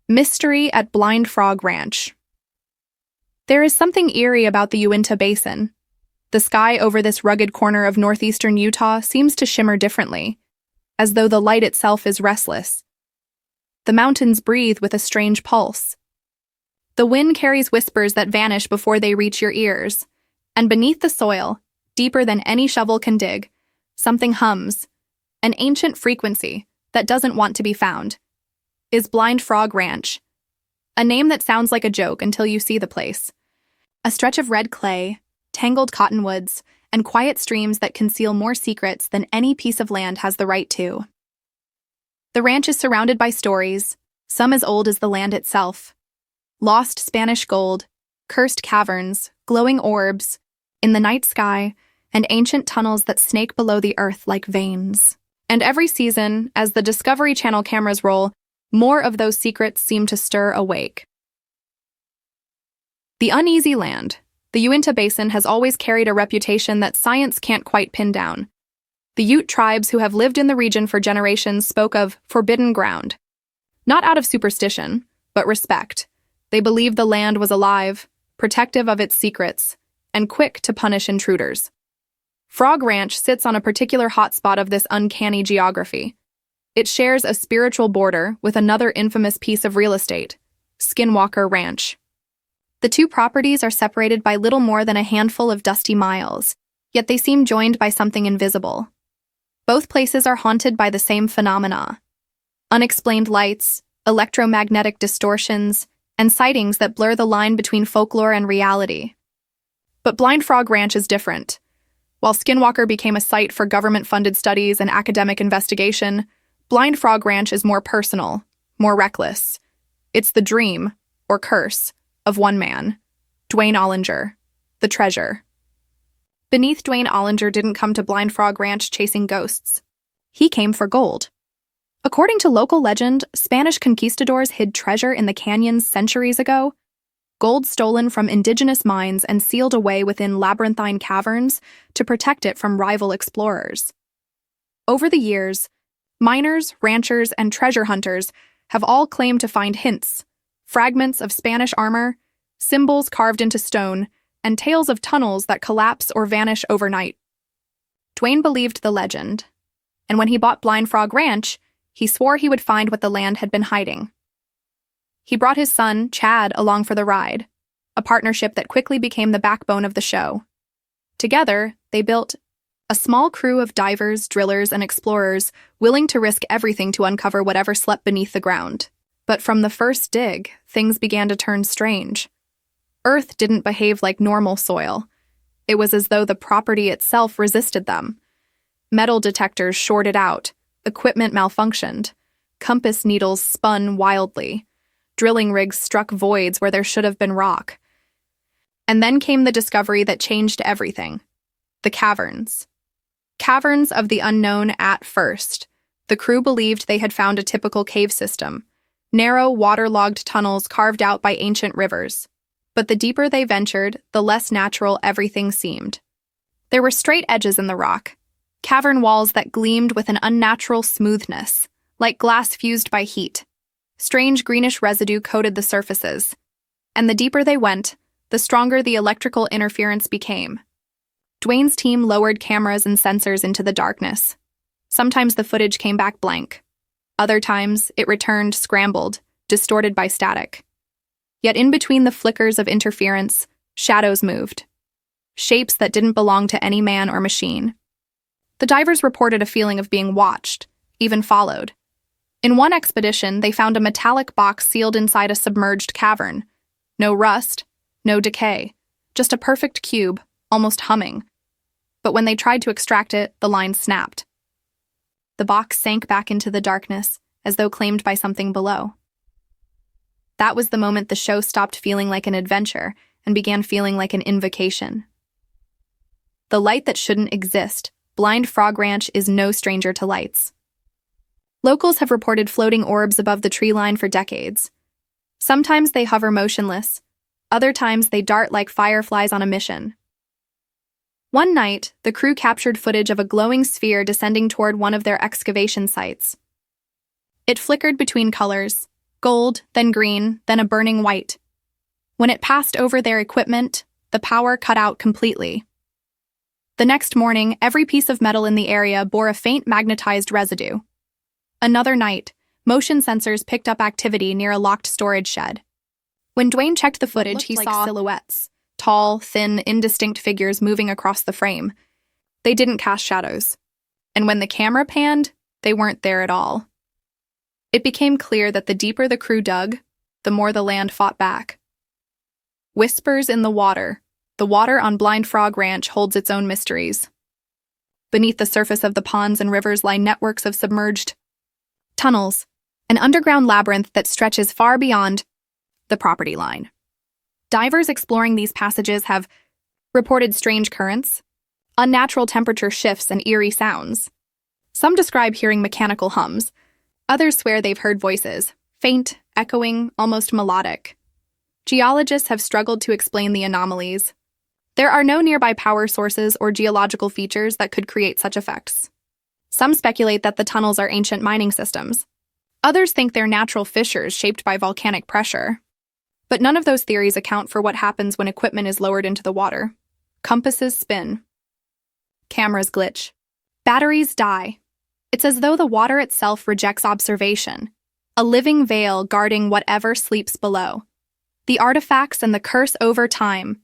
Mystery at Blind Frog Ranch. There is something eerie about the Uintah Basin. The sky over this rugged corner of northeastern Utah seems to shimmer differently, as though the light itself is restless. The mountains breathe with a strange pulse. The wind carries whispers that vanish before they reach your ears, and beneath the soil, deeper than any shovel can dig, something hums, an ancient frequency that doesn't want to be found. Is Blind Frog Ranch, a name that sounds like a joke until you see the place. A stretch of red clay, tangled cottonwoods, and quiet streams that conceal more secrets than any piece of land has the right to. The ranch is surrounded by stories, some as old as the land itself. Lost Spanish gold, cursed caverns, glowing orbs in the night sky, and ancient tunnels that snake below the earth like veins. And every season, as the Discovery Channel cameras roll, more of those secrets seem to stir awake. The uneasy land. The Uintah Basin has always carried a reputation that science can't quite pin down. The Ute tribes who have lived in the region for generations spoke of forbidden ground. Not out of superstition, but respect. They believed the land was alive, protective of its secrets, and quick to punish intruders. Frog Ranch sits on a particular hotspot of this uncanny geography. It shares a spiritual border with another infamous piece of real estate, Skinwalker Ranch. The two properties are separated by little more than a handful of dusty miles, yet they seem joined by something invisible. Both places are haunted by the same phenomena: unexplained lights, electromagnetic distortions, and sightings that blur the line between folklore and reality. But Blind Frog Ranch is different. While Skinwalker became a site for government-funded studies and academic investigation, Blind Frog Ranch is more personal, more reckless. It's the dream, or curse, of one man, Dwayne Ollinger, the treasure. Beneath Dwayne Ollinger didn't come to Blind Frog Ranch chasing ghosts. He came for gold. According to local legend, Spanish conquistadors hid treasure in the canyons centuries ago, gold stolen from indigenous mines and sealed away within labyrinthine caverns to protect it from rival explorers. Over the years, miners, ranchers, and treasure hunters have all claimed to find hints, fragments of Spanish armor, symbols carved into stone, and tales of tunnels that collapse or vanish overnight. Dwayne believed the legend, and when he bought Blind Frog Ranch, he swore he would find what the land had been hiding. He brought his son, Chad, along for the ride, a partnership that quickly became the backbone of the show. Together, they built a small crew of divers, drillers, and explorers willing to risk everything to uncover whatever slept beneath the ground. But from the first dig, things began to turn strange. Earth didn't behave like normal soil. It was as though the property itself resisted them. Metal detectors shorted out, equipment malfunctioned, compass needles spun wildly, drilling rigs struck voids where there should have been rock. And then came the discovery that changed everything: the caverns. Caverns of the unknown at first. The crew believed they had found a typical cave system, narrow, waterlogged tunnels carved out by ancient rivers. But the deeper they ventured, the less natural everything seemed. There were straight edges in the rock, cavern walls that gleamed with an unnatural smoothness, like glass fused by heat. Strange greenish residue coated the surfaces. And the deeper they went, the stronger the electrical interference became. Dwayne's team lowered cameras and sensors into the darkness. Sometimes the footage came back blank. Other times, it returned scrambled, distorted by static. Yet in between the flickers of interference, shadows moved. Shapes that didn't belong to any man or machine. The divers reported a feeling of being watched, even followed. In one expedition, they found a metallic box sealed inside a submerged cavern. No rust, no decay, just a perfect cube, almost humming. But when they tried to extract it, the line snapped. The box sank back into the darkness, as though claimed by something below. That was the moment the show stopped feeling like an adventure and began feeling like an invocation. The light that shouldn't exist, Blind Frog Ranch is no stranger to lights. Locals have reported floating orbs above the tree line for decades. Sometimes they hover motionless, other times they dart like fireflies on a mission. One night, the crew captured footage of a glowing sphere descending toward one of their excavation sites. It flickered between colors, gold, then green, then a burning white. When it passed over their equipment, the power cut out completely. The next morning, every piece of metal in the area bore a faint magnetized residue. Another night, motion sensors picked up activity near a locked storage shed. When Dwayne checked the footage, he saw silhouettes, tall, thin, indistinct figures moving across the frame. They didn't cast shadows. And when the camera panned, they weren't there at all. It became clear that the deeper the crew dug, the more the land fought back. Whispers in the water. The water on Blind Frog Ranch holds its own mysteries. Beneath the surface of the ponds and rivers lie networks of submerged tunnels, an underground labyrinth that stretches far beyond the property line. Divers exploring these passages have reported strange currents, unnatural temperature shifts, and eerie sounds. Some describe hearing mechanical hums. Others swear they've heard voices, faint, echoing, almost melodic. Geologists have struggled to explain the anomalies. There are no nearby power sources or geological features that could create such effects. Some speculate that the tunnels are ancient mining systems. Others think they're natural fissures shaped by volcanic pressure. But none of those theories account for what happens when equipment is lowered into the water. Compasses spin. Cameras glitch. Batteries die. It's as though the water itself rejects observation, a living veil guarding whatever sleeps below. The artifacts and the curse over time.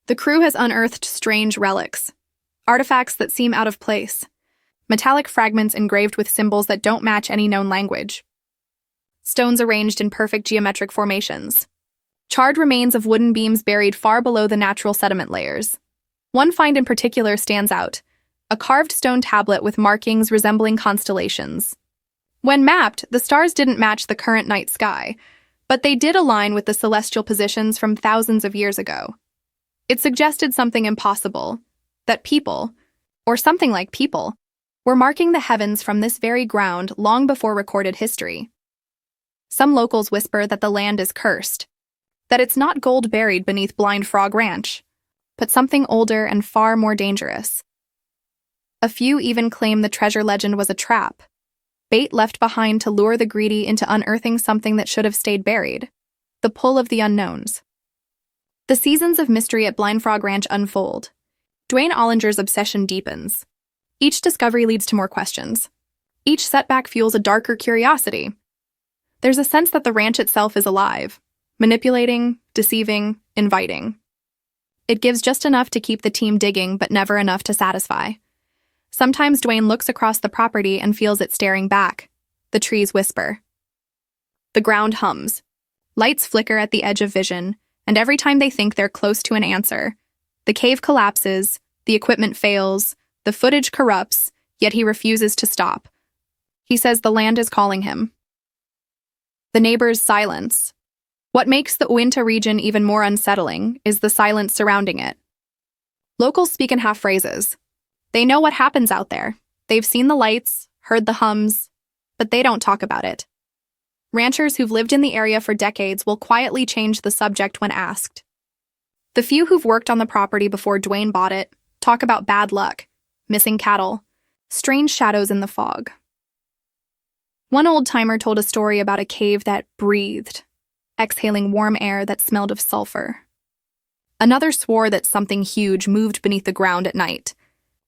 The crew has unearthed strange relics, artifacts that seem out of place, metallic fragments engraved with symbols that don't match any known language, stones arranged in perfect geometric formations, charred remains of wooden beams buried far below the natural sediment layers. One find in particular stands out, a carved stone tablet with markings resembling constellations. When mapped, the stars didn't match the current night sky, but they did align with the celestial positions from thousands of years ago. It suggested something impossible, that people, or something like people, were marking the heavens from this very ground long before recorded history. Some locals whisper that the land is cursed, that it's not gold buried beneath Blind Frog Ranch, but something older and far more dangerous. A few even claim the treasure legend was a trap, bait left behind to lure the greedy into unearthing something that should have stayed buried, the pull of the unknowns. The seasons of mystery at Blind Frog Ranch unfold. Dwayne Ollinger's obsession deepens. Each discovery leads to more questions. Each setback fuels a darker curiosity. There's a sense that the ranch itself is alive, manipulating, deceiving, inviting. It gives just enough to keep the team digging, but never enough to satisfy. Sometimes Dwayne looks across the property and feels it staring back. The trees whisper. The ground hums. Lights flicker at the edge of vision, and every time they think they're close to an answer, the cave collapses, the equipment fails, the footage corrupts, yet he refuses to stop. He says the land is calling him. The neighbors' silence. What makes the Uintah region even more unsettling is the silence surrounding it. Locals speak in half phrases. They know what happens out there. They've seen the lights, heard the hums, but they don't talk about it. Ranchers who've lived in the area for decades will quietly change the subject when asked. The few who've worked on the property before Dwayne bought it talk about bad luck, missing cattle, strange shadows in the fog. One old-timer told a story about a cave that breathed, exhaling warm air that smelled of sulfur. Another swore that something huge moved beneath the ground at night,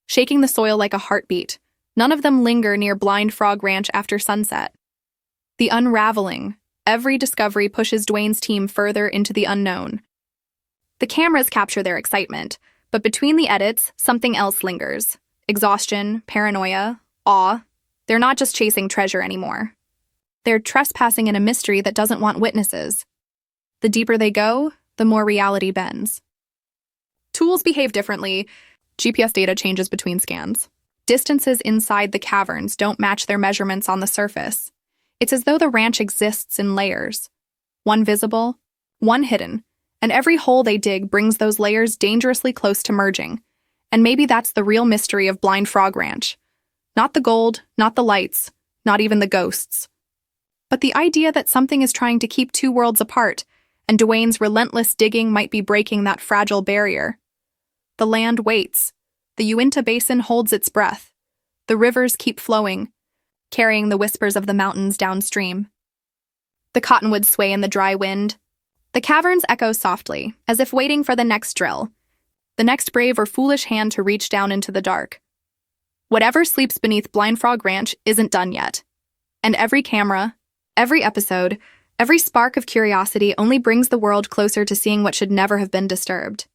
shaking the soil like a heartbeat. None of them linger near Blind Frog Ranch after sunset. The unraveling, every discovery pushes Dwayne's team further into the unknown. The cameras capture their excitement, but between the edits, something else lingers. Exhaustion, paranoia, awe. They're not just chasing treasure anymore. They're trespassing in a mystery that doesn't want witnesses. The deeper they go, the more reality bends. Tools behave differently. GPS data changes between scans. Distances inside the caverns don't match their measurements on the surface. It's as though the ranch exists in layers. One visible, one hidden, and every hole they dig brings those layers dangerously close to merging. And maybe that's the real mystery of Blind Frog Ranch. Not the gold, not the lights, not even the ghosts. But the idea that something is trying to keep two worlds apart, and Dwayne's relentless digging might be breaking that fragile barrier. The land waits. The Uintah Basin holds its breath. The rivers keep flowing, carrying the whispers of the mountains downstream. The cottonwoods sway in the dry wind. The caverns echo softly, as if waiting for the next drill, the next brave or foolish hand to reach down into the dark. Whatever sleeps beneath Blind Frog Ranch isn't done yet. And every camera, every episode, every spark of curiosity only brings the world closer to seeing what should never have been disturbed.